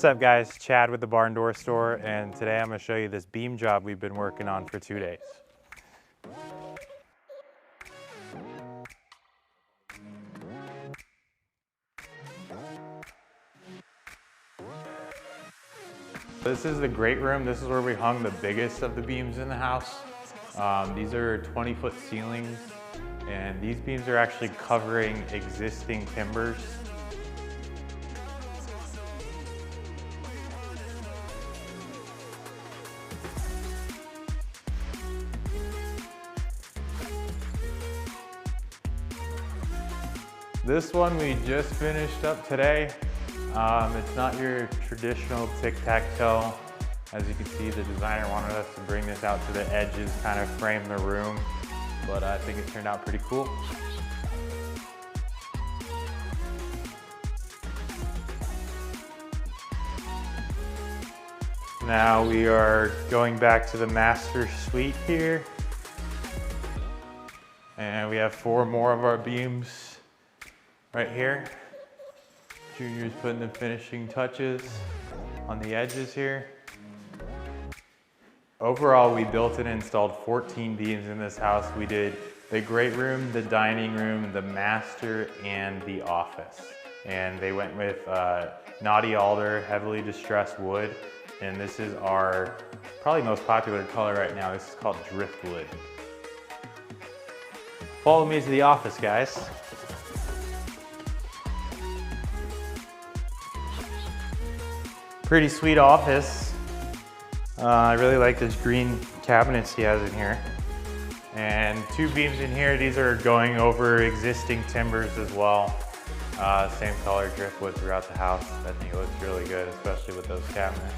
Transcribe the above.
What's up guys, Chad with the Barn Door Store, and today I'm going to show you this beam job we've been working on for 2 days. This is the great room. This is where we hung the biggest of the beams in the house. These are 20-foot ceilings, and these beams are actually covering existing timbers. This one we just finished up today. It's not your traditional tic-tac-toe. As you can see, the designer wanted us to bring this out to the edges, kind of frame the room, but I think it turned out pretty cool. Now we are going back to the master suite here, and we have 4 more of our beams right here. Junior's putting the finishing touches on the edges here. Overall, we built and installed 14 beams in this house. We did the great room, the dining room, the master, and the office. And they went with knotty alder, heavily distressed wood. And this is our probably most popular color right now. This is called driftwood. Follow me to the office, guys. Pretty sweet office. I really like this green cabinets he has in here. And 2 beams in here. These are going over existing timbers as well. Same color driftwood throughout the house. I think it looks really good, especially with those cabinets.